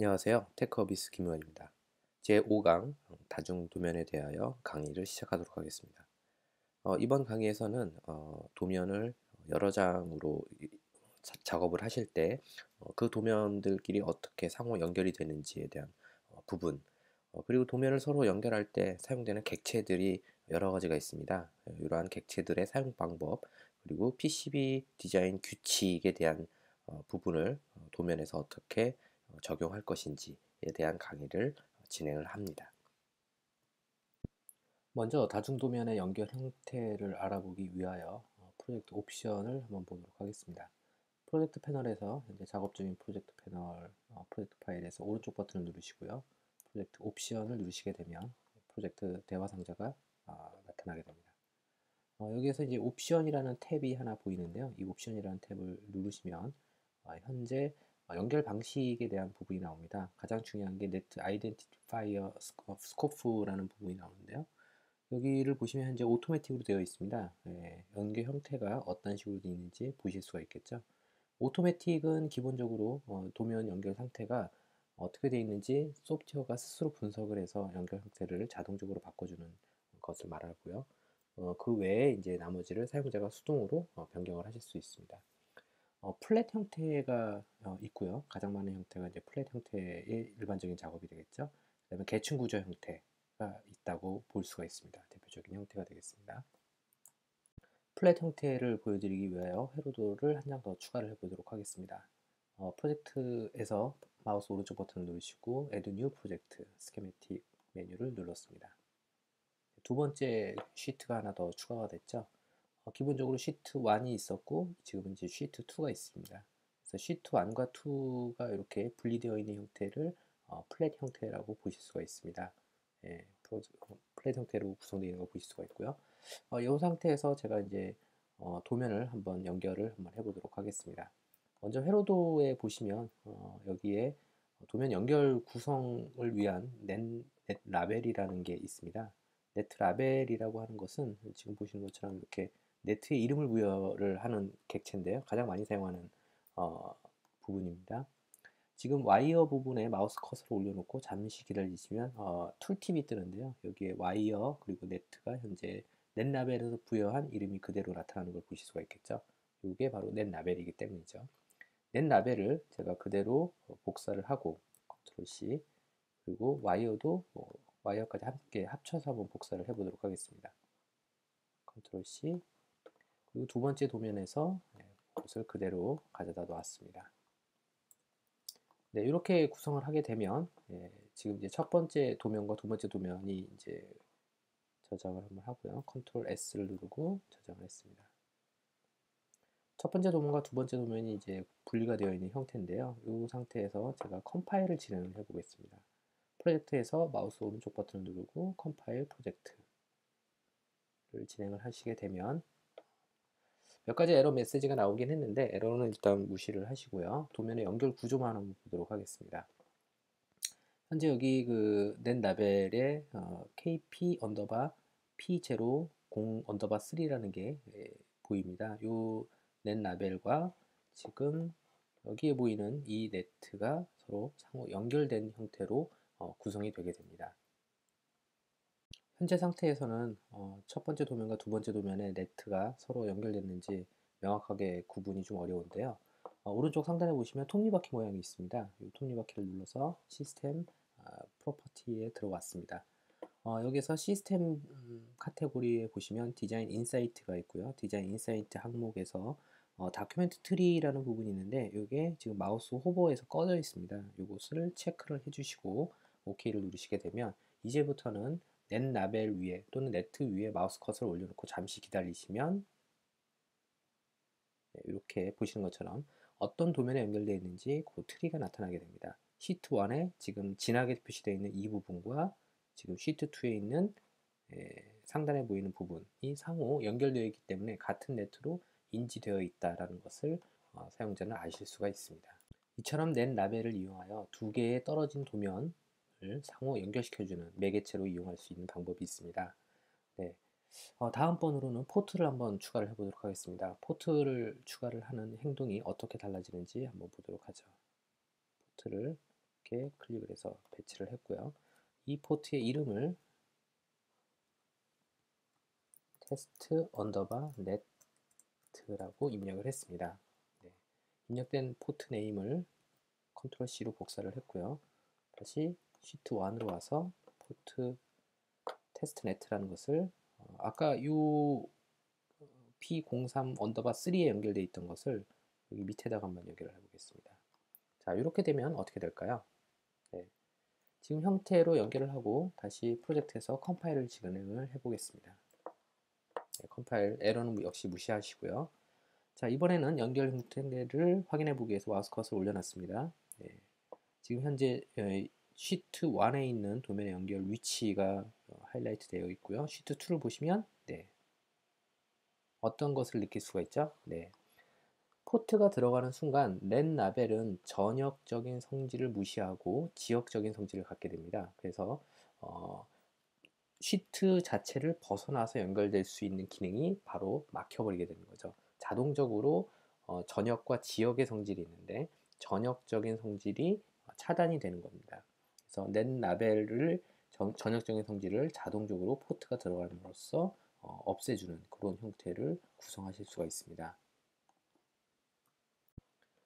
안녕하세요. 테크어비스 김의원입니다. 제5강 다중도면에 대하여 강의를 시작하도록 하겠습니다. 이번 강의에서는 도면을 여러 장으로 작업을 하실 때 그 도면들끼리 어떻게 상호 연결이 되는지에 대한 부분, 그리고 도면을 서로 연결할 때 사용되는 객체들이 여러 가지가 있습니다. 이러한 객체들의 사용 방법, 그리고 PCB 디자인 규칙에 대한 부분을 도면에서 어떻게 적용할 것인지에 대한 강의를 진행을 합니다. 먼저 다중도면의 연결 형태를 알아보기 위하여 프로젝트 옵션을 한번 보도록 하겠습니다. 프로젝트 패널에서 현재 작업 중인 프로젝트 패널 프로젝트 파일에서 오른쪽 버튼을 누르시고요. 프로젝트 옵션을 누르시게 되면 프로젝트 대화 상자가 나타나게 됩니다. 여기에서 이제 옵션이라는 탭이 하나 보이는데요. 이 옵션이라는 탭을 누르시면 현재 연결 방식에 대한 부분이 나옵니다. 가장 중요한 게 네트 아이덴티파이어 스코프라는 부분이 나오는데요. 여기를 보시면 현재 오토매틱으로 되어 있습니다. 연결 형태가 어떤 식으로 되어 있는지 보실 수가 있겠죠. 오토매틱은 기본적으로 도면 연결 상태가 어떻게 되어 있는지 소프트웨어가 스스로 분석을 해서 연결 형태를 자동적으로 바꿔주는 것을 말하고요. 그 외에 이제 나머지를 사용자가 수동으로 변경을 하실 수 있습니다. 플랫 형태가 있고요. 가장 많은 형태가 이제 플랫 형태의 일반적인 작업이 되겠죠. 그다음에 계층 구조 형태가 있다고 볼 수가 있습니다. 대표적인 형태가 되겠습니다. 플랫 형태를 보여드리기 위하여 회로도를 한 장 더 추가를 해보도록 하겠습니다. 프로젝트에서 마우스 오른쪽 버튼을 누르시고 Add New Project 스케매틱 메뉴를 눌렀습니다. 두 번째 시트가 하나 더 추가가 됐죠. 기본적으로 시트 1이 있었고 지금은 이제 시트 2가 있습니다. 그래서 시트 1과 2가 이렇게 분리되어 있는 형태를 플랫 형태라고 보실 수가 있습니다. 예, 플랫 형태로 구성되어 있는 걸 보실 수가 있고요. 이 상태에서 제가 이제 도면을 한번 연결을 한번 해보도록 하겠습니다. 먼저 회로도에 보시면 여기에 도면 연결 구성을 위한 넷 라벨이라는 게 있습니다. 네트 라벨이라고 하는 것은 지금 보시는 것처럼 이렇게 네트에 이름을 부여를 하는 객체인데요. 가장 많이 사용하는 부분입니다. 지금 와이어 부분에 마우스 커서를 올려놓고 잠시 기다리시면 툴팁이 뜨는데요. 여기에 와이어 그리고 네트가 현재 넷 라벨에서 부여한 이름이 그대로 나타나는 걸 보실 수가 있겠죠. 이게 바로 넷 라벨이기 때문이죠. 넷 라벨을 제가 그대로 복사를 하고 컨트롤 C 그리고 와이어도 와이어까지 함께 합쳐서 한번 복사를 해보도록 하겠습니다. 컨트롤 C 그리고 두 번째 도면에서 그것을 그대로 가져다 놓았습니다. 네, 이렇게 구성을 하게 되면 지금 이제 첫 번째 도면과 두 번째 도면이 이제 저장을 한번 하고요. 컨트롤 S를 누르고 저장을 했습니다. 첫 번째 도면과 두 번째 도면이 이제 분리가 되어 있는 형태인데요. 이 상태에서 제가 컴파일을 진행을 해보겠습니다. 프로젝트에서 마우스 오른쪽 버튼을 누르고 컴파일 프로젝트를 진행을 하시게 되면 몇 가지 에러 메시지가 나오긴 했는데 에러는 일단 무시를 하시고요. 도면의 연결 구조만 한번 보도록 하겠습니다. 현재 여기 넷 라벨에 kp 언더바 p0 0 언더바 3라는 게 보입니다. 요 넷 라벨과 지금 여기에 보이는 이 네트가 서로 상호 연결된 형태로 구성이 되게 됩니다. 현재 상태에서는 첫 번째 도면과 두 번째 도면의 네트가 서로 연결됐는지 명확하게 구분이 좀 어려운데요. 오른쪽 상단에 보시면 톱니바퀴 모양이 있습니다. 이 톱니바퀴를 눌러서 시스템 프로퍼티에 들어왔습니다. 여기서 시스템 카테고리에 보시면 디자인 인사이트가 있고요. 디자인 인사이트 항목에서 다큐멘트 트리라는 부분이 있는데 이게 지금 마우스 호버에서 꺼져 있습니다. 이것을 체크를 해주시고 OK를 누르시게 되면 이제부터는 넷 라벨 위에 또는 네트 위에 마우스 커서를 올려놓고 잠시 기다리시면 이렇게 보시는 것처럼 어떤 도면에 연결되어 있는지 그 트리가 나타나게 됩니다. 시트 1에 지금 진하게 표시되어 있는 이 부분과 지금 시트 2에 있는 상단에 보이는 부분이 상호 연결되어 있기 때문에 같은 네트로 인지되어 있다는 것을 사용자는 아실 수가 있습니다. 이처럼 넷 라벨을 이용하여 두 개의 떨어진 도면을 상호 연결시켜주는 매개체로 이용할 수 있는 방법이 있습니다. 네. 다음번으로는 포트를 한번 추가를 해보도록 하겠습니다. 포트를 추가를 하는 행동이 어떻게 달라지는지 한번 보도록 하죠. 포트를 이렇게 클릭을 해서 배치를 했고요. 이 포트의 이름을 테스트 언더바 네트라고 입력을 했습니다. 네. 입력된 포트 네임을 컨트롤 C로 복사를 했고요. 다시 시트 1으로 와서 포트 테스트 네트라는 것을 아까 이 P03 언더바 3에 연결되어 있던 것을 여기 밑에다가 한번 연결을 해보겠습니다. 자, 이렇게 되면 어떻게 될까요? 네. 지금 형태로 연결을 하고 다시 프로젝트에서 컴파일을 진행을 해보겠습니다. 네, 컴파일 에러는 역시 무시하시고요. 자, 이번에는 연결 형태를 확인해 보기 위해서 마우스 커서를 올려놨습니다. 네. 지금 현재 시트 1에 있는 도면의 연결 위치가 하이라이트 되어 있고요. 시트 2를 보시면 네. 어떤 것을 느낄 수가 있죠? 네. 포트가 들어가는 순간 랜 라벨은 전역적인 성질을 무시하고 지역적인 성질을 갖게 됩니다. 그래서 시트 자체를 벗어나서 연결될 수 있는 기능이 바로 막혀버리게 되는 거죠. 자동적으로 전역과 지역의 성질이 있는데 전역적인 성질이 차단이 되는 겁니다. 그래서 랜 라벨을 전역적인 성질을 자동적으로 포트가 들어감으로써 없애주는 그런 형태를 구성하실 수가 있습니다.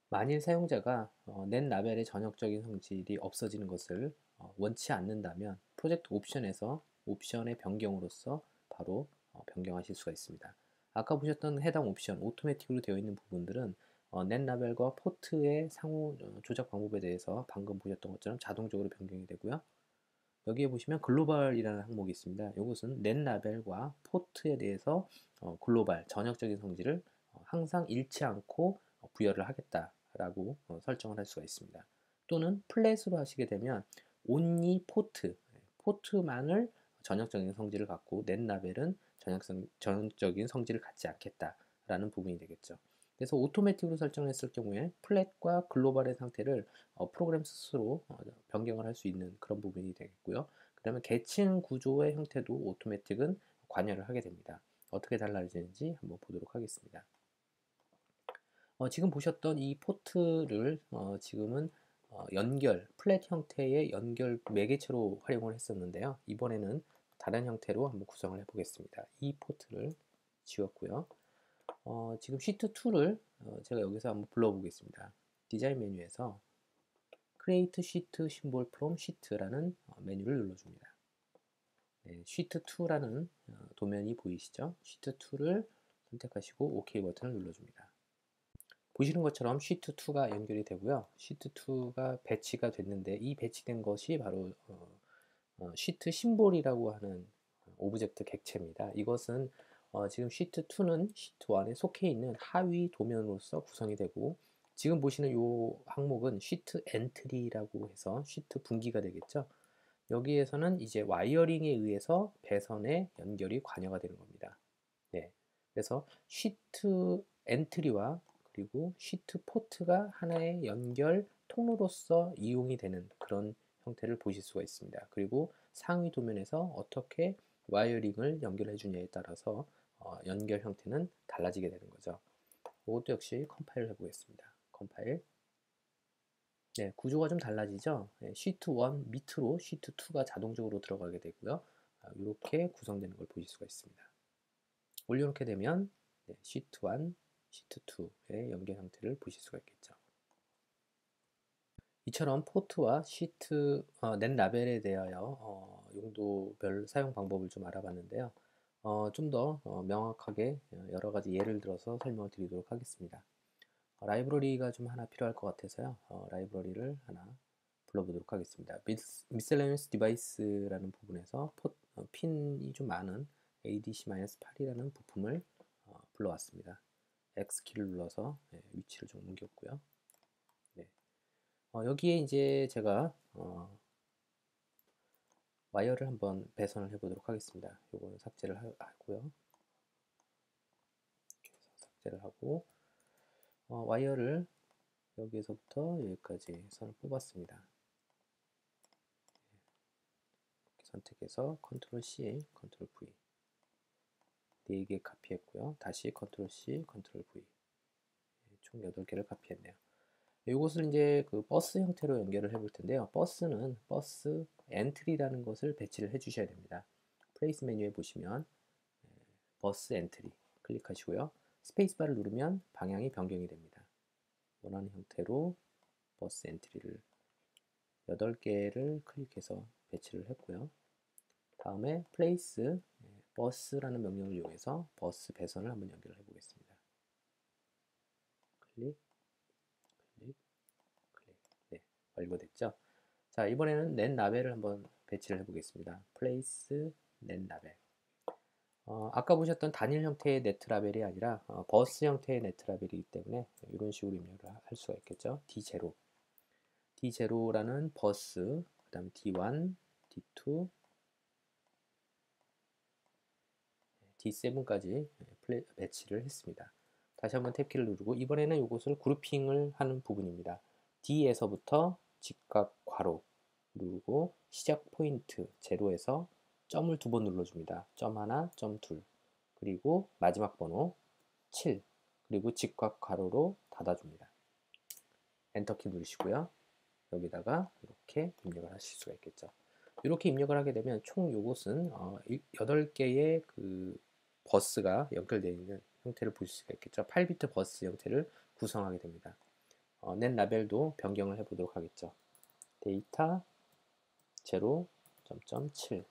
만일 사용자가 넷 라벨의 전역적인 성질이 없어지는 것을 원치 않는다면 프로젝트 옵션에서 옵션의 변경으로서 바로 변경하실 수가 있습니다. 아까 보셨던 해당 옵션 오토매틱으로 되어 있는 부분들은 넷 라벨과 포트의 상호 조작 방법에 대해서 방금 보셨던 것처럼 자동적으로 변경이 되고요. 여기에 보시면 글로벌이라는 항목이 있습니다. 이것은 넷 라벨과 포트에 대해서 글로벌 전역적인 성질을 항상 잃지 않고 부여를 하겠다라고 설정을 할 수가 있습니다. 또는 플랫으로 하시게 되면 only 포트, 포트만을 전역적인 성질을 갖고 넷 라벨은 전역적인 성질을 갖지 않겠다라는 부분이 되겠죠. 그래서 오토매틱으로 설정했을 경우에 플랫과 글로벌의 상태를 프로그램 스스로 변경을 할 수 있는 그런 부분이 되겠고요. 그 다음에 계층 구조의 형태도 오토매틱은 관여를 하게 됩니다. 어떻게 달라지는지 한번 보도록 하겠습니다. 지금 보셨던 이 포트를 지금은 연결, 플랫 형태의 연결 매개체로 활용을 했었는데요. 이번에는 다른 형태로 한번 구성을 해보겠습니다. 이 포트를 지웠고요. 지금 시트2를 제가 여기서 한번 불러보겠습니다. 디자인 메뉴에서 Create Sheet Symbol from Sheet라는 메뉴를 눌러줍니다. 네, Sheet2라는 도면이 보이시죠? Sheet2를 선택하시고 OK 버튼을 눌러줍니다. 보시는 것처럼 Sheet2가 연결이 되고요. Sheet2가 배치가 됐는데 이 배치된 것이 바로 시트 심볼이라고 하는 오브젝트 객체입니다. 이것은 지금 시트2는 시트1에 속해 있는 하위 도면으로서 구성이 되고 지금 보시는 이 항목은 시트 엔트리라고 해서 시트 분기가 되겠죠. 여기에서는 이제 와이어링에 의해서 배선의 연결이 관여가 되는 겁니다. 네. 그래서 시트 엔트리와 그리고 시트 포트가 하나의 연결 통로로서 이용이 되는 그런 형태를 보실 수가 있습니다. 그리고 상위 도면에서 어떻게 와이어링을 연결해 주냐에 따라서 연결 형태는 달라지게 되는 거죠. 이것도 역시 컴파일을 해보겠습니다. 컴파일. 네, 구조가 좀 달라지죠. 네, 시트 1 밑으로 시트 2가 자동적으로 들어가게 되고요. 이렇게 구성되는 걸 보실 수가 있습니다. 올려놓게 되면 네, 시트 1, 시트 2의 연결 형태를 보실 수가 있겠죠. 이처럼 포트와 시트 넷 라벨에 대하여 용도별 사용 방법을 좀 알아봤는데요. 좀 더 명확하게 여러 가지 예를 들어서 설명을 드리도록 하겠습니다. 라이브러리가 좀 하나 필요할 것 같아서요. 라이브러리를 하나 불러보도록 하겠습니다. Miscellaneous Device라는 부분에서 핀이 좀 많은 ADC-8이라는 부품을 불러왔습니다. X키를 눌러서 위치를 좀 옮겼고요. 네. 여기에 이제 제가 와이어를 한번 배선을 해보도록 하겠습니다. 요거는 삭제를 하고요. 삭제를 하고 와이어를 여기에서부터 여기까지 선을 뽑았습니다. 이렇게 선택해서 컨트롤 C, 컨트롤 V 4개 카피했고요. 다시 컨트롤 C, 컨트롤 V 총 8개를 카피했네요. 이것을 이제 그 버스 형태로 연결을 해볼 텐데요. 버스는 버스 엔트리라는 것을 배치를 해 주셔야 됩니다. 플레이스 메뉴에 보시면 버스 엔트리 클릭하시고요. 스페이스바를 누르면 방향이 변경이 됩니다. 원하는 형태로 버스 엔트리를 8개를 클릭해서 배치를 했고요. 다음에 place 버스라는 명령을 이용해서 버스 배선을 한번 연결해 보겠습니다. 클릭, 클릭, 클릭. 네, 완료됐죠? 자, 이번에는 넷 라벨을 한번 배치를 해 보겠습니다. place 넷 라벨. 아까 보셨던 단일 형태의 네트 라벨이 아니라 버스 형태의 네트 라벨이기 때문에 이런 식으로 입력을 할 수가 있겠죠. D0, D0라는 버스, 그 다음 D1, D2, D7까지 배치를 했습니다. 다시 한번 탭키를 누르고 이번에는 이것을 그룹핑을 하는 부분입니다. D에서부터 직각 괄호 누르고 시작 포인트 제로에서 점을 2번 눌러줍니다. 점 하나, 점 둘. 그리고 마지막 번호 7. 그리고 직각 괄호로 닫아줍니다. 엔터키 누르시고요. 여기다가 이렇게 입력을 하실 수가 있겠죠. 이렇게 입력을 하게 되면 총 요것은 8개의 그 버스가 연결되어 있는 형태를 보실 수가 있겠죠. 8비트 버스 형태를 구성하게 됩니다. 넷 라벨도 변경을 해보도록 하겠죠. 데이터 0.7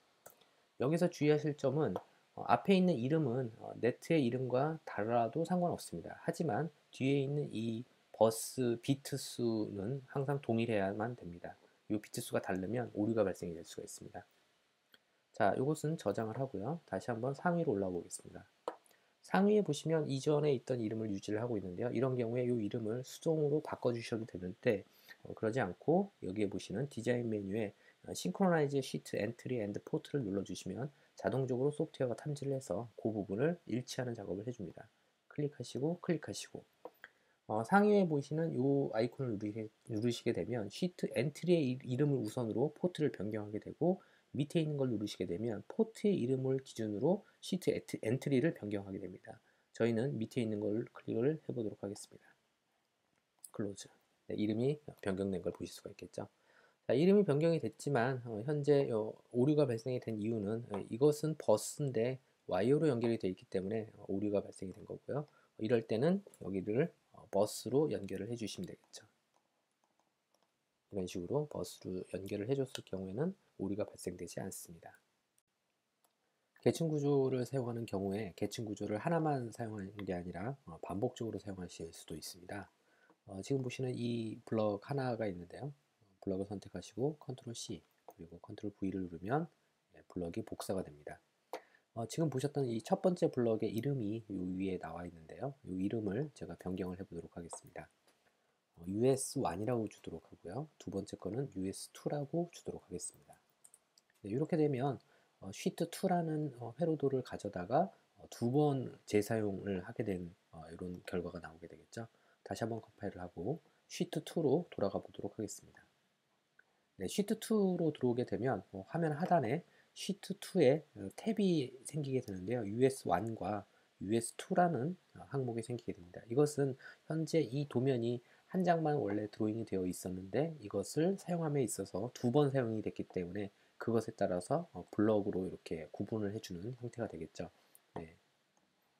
여기서 주의하실 점은 앞에 있는 이름은 네트의 이름과 달라도 상관없습니다. 하지만 뒤에 있는 이 버스 비트 수는 항상 동일해야만 됩니다. 이 비트 수가 다르면 오류가 발생이 될 수가 있습니다. 자, 이것은 저장을 하고요. 다시 한번 상위로 올라가 보겠습니다. 상위에 보시면 이전에 있던 이름을 유지를 하고 있는데요. 이런 경우에 이 이름을 수동으로 바꿔주셔도 되는데 그러지 않고 여기에 보시는 디자인 메뉴에 싱크로나이즈 시트 엔트리 앤드 포트를 눌러주시면 자동적으로 소프트웨어가 탐지를 해서 그 부분을 일치하는 작업을 해줍니다. 클릭하시고 클릭하시고 상위에 보시는 이 아이콘을 누르시게 되면 시트 엔트리의 이름을 우선으로 포트를 변경하게 되고 밑에 있는 걸 누르시게 되면 포트의 이름을 기준으로 시트 엔트리를 변경하게 됩니다. 저희는 밑에 있는 걸 클릭을 해보도록 하겠습니다. 클로즈. 네, 이름이 변경된 걸 보실 수가 있겠죠. 자, 이름이 변경이 됐지만 현재 오류가 발생이 된 이유는 이것은 버스인데 와이어로 연결이 되어 있기 때문에 오류가 발생이 된 거고요. 이럴 때는 여기를 버스로 연결을 해 주시면 되겠죠. 이런 식으로 버스로 연결을 해줬을 경우에는 오류가 발생되지 않습니다. 계층 구조를 사용하는 경우에 계층 구조를 하나만 사용하는 게 아니라 반복적으로 사용하실 수도 있습니다. 지금 보시는 이 블럭 하나가 있는데요. 블럭을 선택하시고 컨트롤 C 그리고 컨트롤 V를 누르면 블럭이 복사가 됩니다. 지금 보셨던 이 첫 번째 블럭의 이름이 이 위에 나와 있는데요. 이 이름을 제가 변경을 해보도록 하겠습니다. US1이라고 주도록 하고요. 두 번째 거는 US2라고 주도록 하겠습니다. 네, 이렇게 되면 sheet2라는 회로도를 가져다가 2번 재사용을 하게 된 이런 결과가 나오게 되겠죠. 다시 한번 컴파일을 하고 sheet2로 돌아가 보도록 하겠습니다. 네, sheet2로 들어오게 되면 화면 하단에 sheet2에 탭이 생기게 되는데요. US1과 US2라는 항목이 생기게 됩니다. 이것은 현재 이 도면이 한 장만 원래 드로잉이 되어 있었는데 이것을 사용함에 있어서 2번 사용이 됐기 때문에 그것에 따라서 블럭으로 이렇게 구분을 해주는 형태가 되겠죠. 네.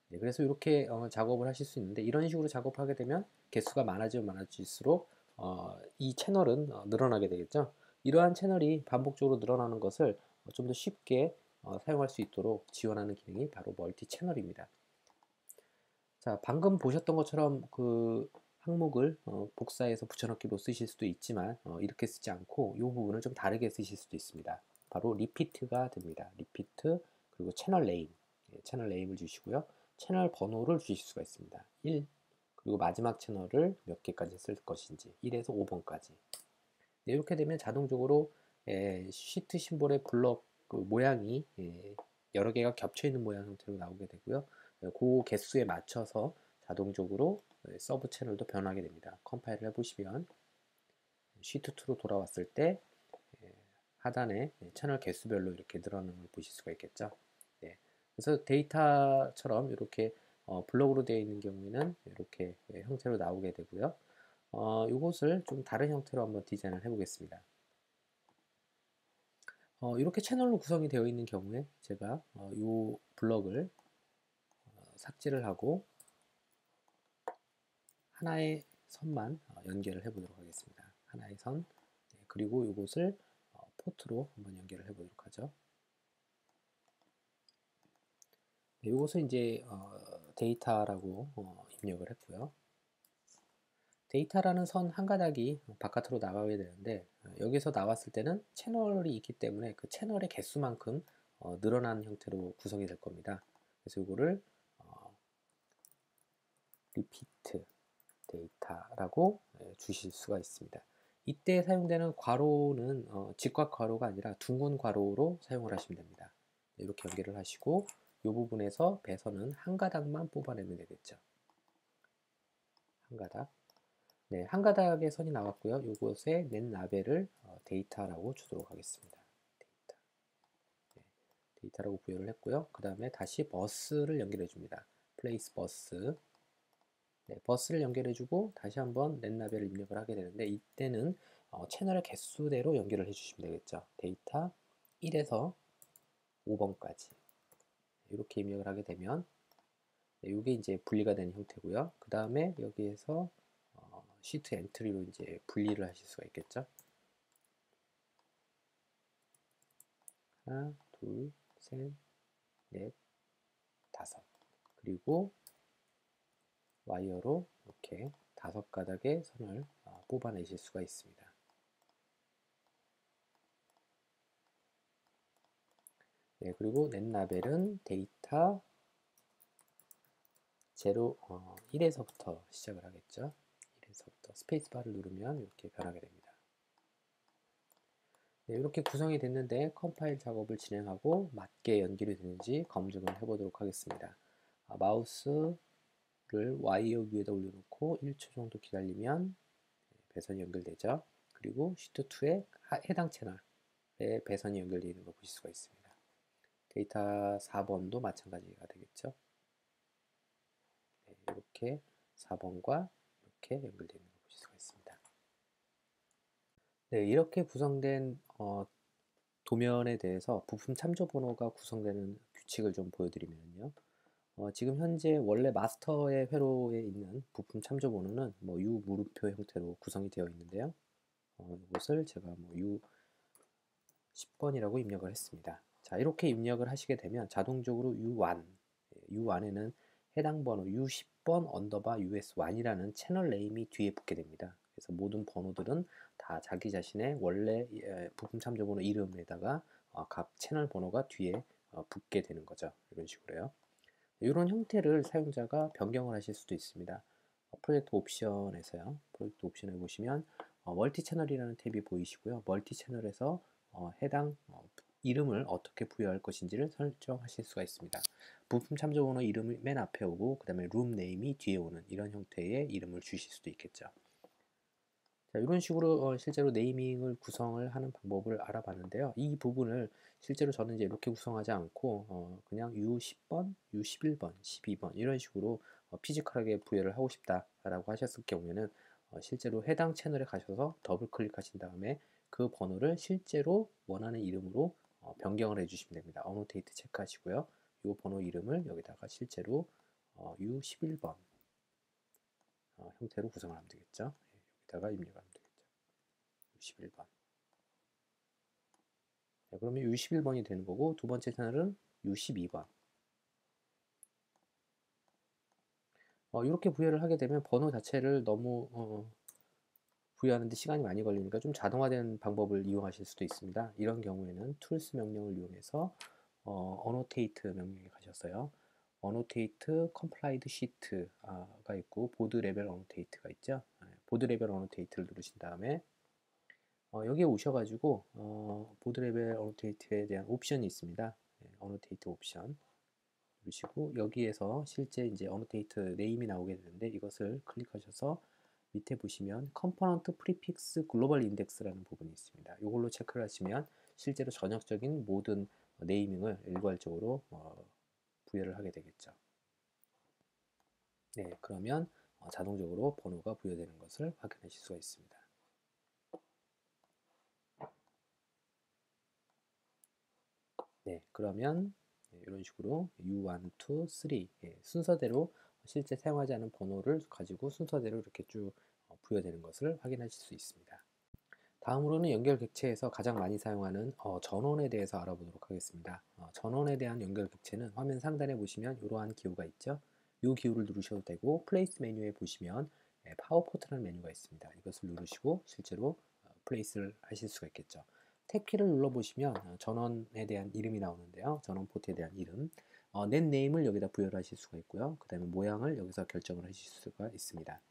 네, 그래서 이렇게 작업을 하실 수 있는데 이런 식으로 작업하게 되면 개수가 많아지면 많아질수록 이 채널은 늘어나게 되겠죠. 이러한 채널이 반복적으로 늘어나는 것을 좀 더 쉽게 사용할 수 있도록 지원하는 기능이 바로 멀티 채널입니다. 자, 방금 보셨던 것처럼 그 항목을 복사해서 붙여넣기로 쓰실 수도 있지만 이렇게 쓰지 않고 이 부분을 좀 다르게 쓰실 수도 있습니다. 바로 리피트가 됩니다. 리피트 그리고 채널 네임, 채널 네임을 주시고요. 채널 번호를 주실 수가 있습니다. 1 그리고 마지막 채널을 몇 개까지 쓸 것인지 1에서 5번까지. 네, 이렇게 되면 자동적으로 시트 심볼의 블럭 그 모양이 여러 개가 겹쳐 있는 모양 형태로 나오게 되고요. 그 개수에 맞춰서 자동적으로 서브 채널도 변하게 됩니다. 컴파일을 해보시면 시트2로 돌아왔을 때 하단에 채널 개수별로 이렇게 늘어나는 걸 보실 수가 있겠죠. 네. 그래서 데이터처럼 이렇게 블록으로 되어 있는 경우에는 이렇게 형태로 나오게 되고요. 이것을 좀 다른 형태로 한번 디자인을 해보겠습니다. 이렇게 채널로 구성이 되어 있는 경우에 제가 이 블럭을 삭제를 하고 하나의 선만 연결을 해보도록 하겠습니다. 하나의 선, 네, 그리고 이것을 포트로 한번 연결을 해보도록 하죠. 네, 이것을 이제 데이터라고 입력을 했고요. 데이터라는 선 한 가닥이 바깥으로 나가게 되는데 여기서 나왔을 때는 채널이 있기 때문에 그 채널의 개수만큼 늘어난 형태로 구성이 될 겁니다. 그래서 이거를 repeat 데이터라고 주실 수가 있습니다. 이때 사용되는 괄호는 직각 괄호가 아니라 둥근 괄호로 사용을 하시면 됩니다. 이렇게 연결을 하시고 이 부분에서 배선은 한 가닥만 뽑아내면 되겠죠. 한 가닥. 네, 한 가닥의 선이 나왔고요. 이곳에 낸 라벨을 데이터라고 주도록 하겠습니다. 데이터. 네, 데이터라고 부여를 했고요. 그 다음에 다시 버스를 연결해 줍니다. place 버스. 네, 버스를 연결해주고 다시 한번 낸 라벨을 입력을 하게 되는데 이때는 채널의 개수대로 연결을 해주시면 되겠죠. 데이터 1에서 5번까지 이렇게 입력을 하게 되면 이게 이제 분리가 되는 형태고요. 그 다음에 여기에서 시트 엔트리로 이제 분리를 하실 수가 있겠죠. 하나, 둘, 셋, 넷, 다섯. 그리고 와이어로 이렇게 5가닥의 선을 뽑아내실 수가 있습니다. 네, 그리고 낸 라벨은 데이터 1에서부터 시작을 하겠죠. 1에서부터 스페이스바를 누르면 이렇게 변하게 됩니다. 네, 이렇게 구성이 됐는데 컴파일 작업을 진행하고 맞게 연결이 되는지 검증을 해보도록 하겠습니다. 마우스를 와이어 위에다 올려놓고 1초 정도 기다리면 배선이 연결되죠. 그리고 시트2에 해당 채널에 배선이 연결되어 있는 걸 보실 수가 있습니다. 데이터 4번도 마찬가지가 되겠죠. 네, 이렇게 4번과 이렇게 연결되어 있는 걸 보실 수가 있습니다. 네, 이렇게 구성된 도면에 대해서 부품 참조 번호가 구성되는 규칙을 좀 보여드리면요. 지금 현재 원래 마스터의 회로에 있는 부품 참조 번호는 뭐 U 물음표 형태로 구성이 되어 있는데요. 이것을 제가 뭐 U 10번이라고 입력을 했습니다. 자, 이렇게 입력을 하시게 되면 자동적으로 U1, U1에는 해당 번호 U10번 언더바 US1이라는 채널 네임이 뒤에 붙게 됩니다. 그래서 모든 번호들은 다 자기 자신의 원래 부품 참조 번호 이름에다가 각 채널 번호가 뒤에 붙게 되는 거죠. 이런 식으로요. 이런 형태를 사용자가 변경을 하실 수도 있습니다. 프로젝트 옵션에서요. 프로젝트 옵션에 보시면 멀티 채널이라는 탭이 보이시고요. 멀티 채널에서 해당 이름을 어떻게 부여할 것인지를 설정하실 수가 있습니다. 부품 참조 번호 이름이 맨 앞에 오고 그 다음에 룸 네임이 뒤에 오는 이런 형태의 이름을 주실 수도 있겠죠. 자, 이런 식으로 실제로 네이밍을 구성을 하는 방법을 알아봤는데요. 이 부분을 실제로 저는 이제 이렇게 구성하지 않고 그냥 U10번, U11번, 12번 이런 식으로 피지컬하게 부여를 하고 싶다라고 하셨을 경우에는 실제로 해당 채널에 가셔서 더블 클릭하신 다음에 그 번호를 실제로 원하는 이름으로 변경을 해주시면 됩니다. 어노테이트 체크하시고요. 이 번호 이름을 여기다가 실제로 U11번 형태로 구성을 하면 되겠죠. 여기다가 입력하면 되겠죠. U11번. 네, 그러면 U11번이 되는 거고 두 번째 채널은 U12번. 이렇게 부여를 하게 되면 번호 자체를 너무 부여하는데 시간이 많이 걸리니까 좀 자동화된 방법을 이용하실 수도 있습니다. 이런 경우에는 tools 명령을 이용해서 annotate 명령에 가셨어요. annotate complied sheet가 있고 보드 레벨 annotate가 있죠. 보드 레벨 annotate를 누르신 다음에 여기에 오셔가지고 보드 레벨 annotate에 대한 옵션이 있습니다. annotate 옵션 누르시고 여기에서 실제 이제 annotate 네임이 나오게 되는데 이것을 클릭하셔서 밑에 보시면 컴포넌트 프리픽스 글로벌 인덱스라는 부분이 있습니다. 이걸로 체크를 하시면 실제로 전역적인 모든 네이밍을 일괄적으로 부여를 하게 되겠죠. 네, 그러면 자동적으로 번호가 부여되는 것을 확인하실 수가 있습니다. 네, 그러면 이런 식으로 U1, 2, 3 순서대로 실제 사용하지 않은 번호를 가지고 순서대로 이렇게 쭉 부여되는 것을 확인하실 수 있습니다. 다음으로는 연결 객체에서 가장 많이 사용하는 전원에 대해서 알아보도록 하겠습니다. 전원에 대한 연결 객체는 화면 상단에 보시면 이러한 기호가 있죠. 이 기호를 누르셔도 되고 플레이스 메뉴에 보시면 파워 포트라는 메뉴가 있습니다. 이것을 누르시고 실제로 플레이스를 하실 수가 있겠죠. 탭키를 눌러보시면 전원에 대한 이름이 나오는데요. 전원 포트에 대한 이름, 넷 네임을 여기다 부여를 하실 수가 있고요. 그 다음에 모양을 여기서 결정을 하실 수가 있습니다.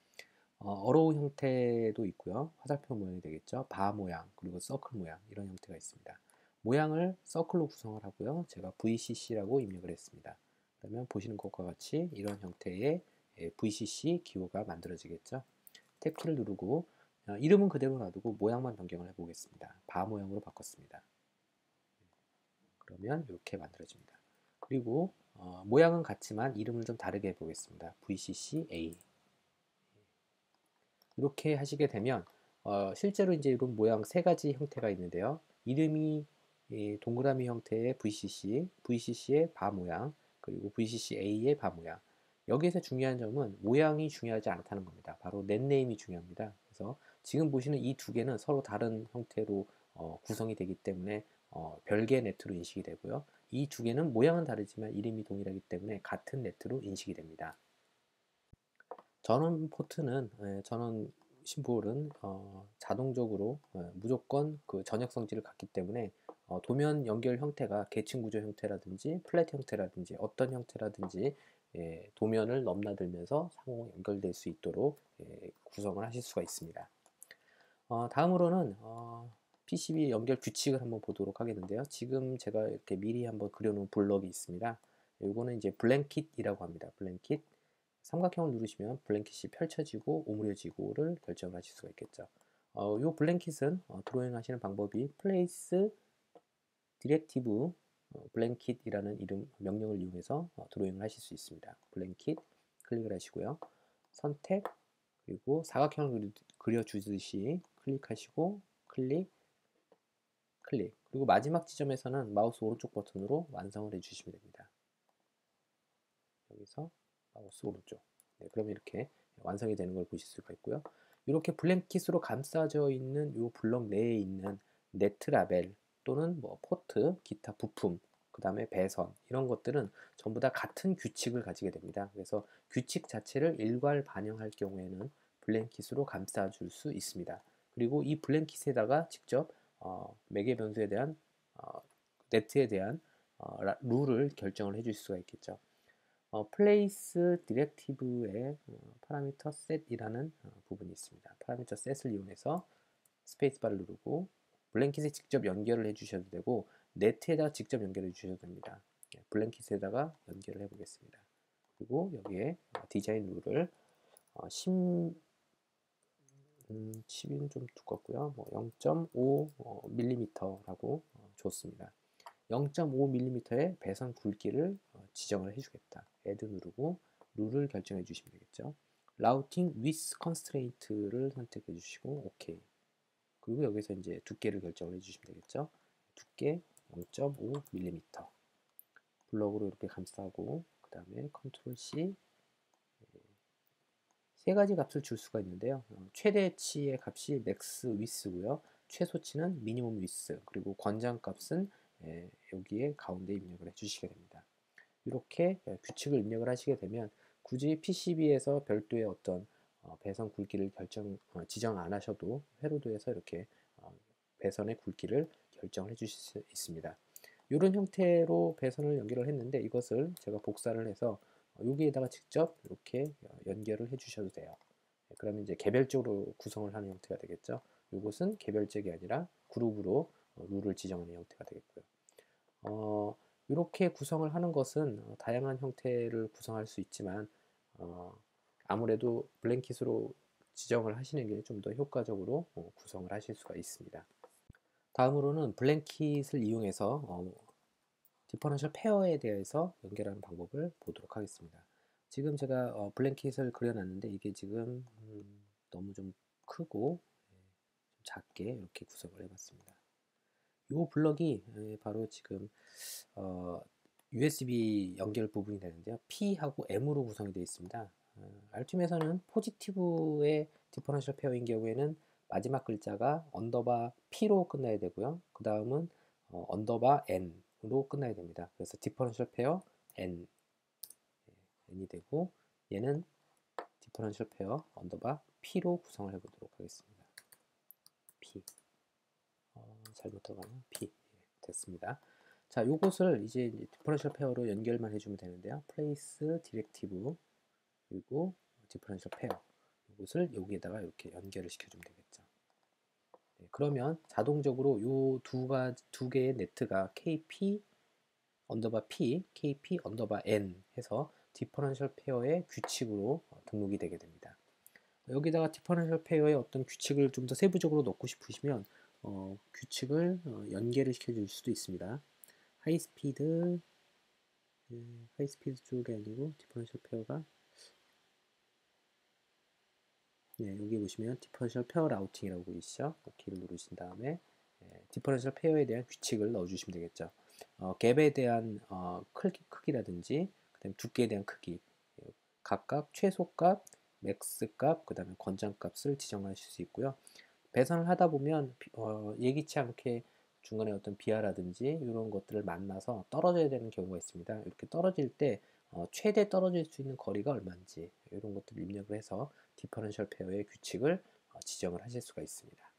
어로우 형태도 있고요. 화살표 모양이 되겠죠. 바 모양, 그리고 서클 모양 이런 형태가 있습니다. 모양을 서클로 구성을 하고요. 제가 VCC라고 입력을 했습니다. 그러면 보시는 것과 같이 이런 형태의 VCC 기호가 만들어지겠죠. 탭키를 누르고 이름은 그대로 놔두고 모양만 변경을 해보겠습니다. 바 모양으로 바꿨습니다. 그러면 이렇게 만들어집니다. 그리고 모양은 같지만 이름을 좀 다르게 해보겠습니다. VCCA 이렇게 하시게 되면 실제로 이제 이런 모양 세 가지 형태가 있는데요. 이름이 동그라미 형태의 VCC, VCC의 바 모양, 그리고 VCCA의 바 모양. 여기에서 중요한 점은 모양이 중요하지 않다는 겁니다. 바로 넷네임이 중요합니다. 그래서 지금 보시는 이 두 개는 서로 다른 형태로 구성이 되기 때문에 별개의 네트로 인식이 되고요. 이 두 개는 모양은 다르지만 이름이 동일하기 때문에 같은 네트로 인식이 됩니다. 전원 포트는 전원 심볼은 자동적으로 무조건 그 전역 성질을 갖기 때문에 도면 연결 형태가 계층 구조 형태라든지 플랫 형태라든지 어떤 형태라든지 도면을 넘나들면서 상호 연결될 수 있도록 구성을 하실 수가 있습니다. 다음으로는 PCB 연결 규칙을 한번 보도록 하겠는데요. 지금 제가 이렇게 미리 한번 그려놓은 블럭이 있습니다. 이거는 이제 블랭킷이라고 합니다. 블랭킷. 삼각형을 누르시면 블랭킷이 펼쳐지고 오므려지고를 결정을 하실 수가 있겠죠. 이 블랭킷은 드로잉 하시는 방법이 플레이스 디렉티브 블랭킷이라는 이름 명령을 이용해서 드로잉을 하실 수 있습니다. 블랭킷 클릭을 하시고요. 선택 그리고 사각형을 그려주듯이 클릭하시고 클릭 클릭 그리고 마지막 지점에서는 마우스 오른쪽 버튼으로 완성을 해주시면 됩니다. 여기서 마우스 오른쪽. 네, 그러면 이렇게 완성이 되는 걸 보실 수가 있고요. 이렇게 블랭킷으로 감싸져 있는 이 블럭 내에 있는 네트 라벨 또는 뭐 포트, 기타 부품, 그 다음에 배선 이런 것들은 전부 다 같은 규칙을 가지게 됩니다. 그래서 규칙 자체를 일괄 반영할 경우에는 블랭킷으로 감싸줄 수 있습니다. 그리고 이 블랭킷에다가 직접 매개 변수에 대한 네트에 대한 룰을 결정을 해줄 수가 있겠죠. 플레이스 디렉티브의 파라미터 셋이라는 부분이 있습니다. 파라미터 셋을 이용해서 스페이스바를 누르고 블랭킷에 직접 연결을 해주셔도 되고 네트에다가 직접 연결해 주셔도 됩니다. 블랭킷에다가 연결을 해보겠습니다. 그리고 여기에 디자인 룰을 10은 좀 두껍고요. 0.5mm라고 줬습니다. 0.5mm의 배선 굵기를 지정을 해주겠다. add 누르고 룰을 결정해 주시면 되겠죠. Routing with Constraint를 선택해 주시고 OK. 그리고 여기서 이제 두께를 결정을 해 주시면 되겠죠. 두께 0.5mm 블럭으로 이렇게 감싸고 그 다음에 Ctrl C 세 가지 값을 줄 수가 있는데요. 최대치의 값이 max width고요. 최소치는 minimum width 그리고 권장값은 여기에 가운데 입력을 해주시게 됩니다. 이렇게 규칙을 입력을 하시게 되면 굳이 PCB에서 별도의 어떤 배선 굵기를 지정 안 하셔도 회로도에서 이렇게 배선의 굵기를 결정해 주실 수 있습니다. 이런 형태로 배선을 연결을 했는데 이것을 제가 복사를 해서 여기에다가 직접 이렇게 연결을 해 주셔도 돼요. 그러면 이제 개별적으로 구성을 하는 형태가 되겠죠. 이것은 개별적이 아니라 그룹으로 룰을 지정하는 형태가 되겠고요. 이렇게 구성을 하는 것은 다양한 형태를 구성할 수 있지만 아무래도 블랭킷으로 지정을 하시는 게 좀 더 효과적으로 구성을 하실 수가 있습니다. 다음으로는 블랭킷을 이용해서 디퍼런셜 페어에 대해서 연결하는 방법을 보도록 하겠습니다. 지금 제가 블랭킷을 그려놨는데 이게 지금 너무 좀 크고 좀 작게 이렇게 구성을 해봤습니다. 이 블럭이 바로 지금 USB 연결 부분이 되는데요. P하고 M으로 구성이 되어 있습니다. 알툼에서는 포지티브의 디퍼런셜 페어인 경우에는 마지막 글자가 언더바 P로 끝나야 되고요. 그 다음은 언더바 N으로 끝나야 됩니다. 그래서 디퍼런셜 페어 N, N이 되고 얘는 디퍼런셜 페어 언더바 P로 구성을 해보도록 하겠습니다. P 잘못 들어가면 P 됐습니다. 자, 요것을 이제 디퍼런셜 페어로 연결만 해주면 되는데요. place 디렉티브 그리고 디퍼런셜 페어 이것을 여기에다가 이렇게 연결을 시켜주면 되겠죠. 네, 그러면 자동적으로 요 두 개의 네트가 KP 언더바 P, KP 언더바 N 해서 디퍼런셜 페어의 규칙으로 등록이 되게 됩니다. 여기다가 디퍼런셜 페어의 어떤 규칙을 좀 더 세부적으로 넣고 싶으시면 규칙을 연계를 시켜줄 수도 있습니다. 하이스피드 쪽이 아니고 디퍼런셜 페어가 여기 보시면 디퍼런셜 페어 라우팅이라고 보이시죠? 키를 누르신 다음에 디퍼런셜 페어에 대한 규칙을 넣어주시면 되겠죠. 갭에 대한 크기라든지 그다음에 두께에 대한 크기 각각 최소값, 맥스값, 그 다음에 권장값을 지정하실 수 있고요. 배선을 하다 보면 예기치 않게 중간에 어떤 비하라든지 이런 것들을 만나서 떨어져야 되는 경우가 있습니다. 이렇게 떨어질 때 최대 떨어질 수 있는 거리가 얼마인지 이런 것들을 입력을 해서 디퍼런셜 페어의 규칙을 지정을 하실 수가 있습니다.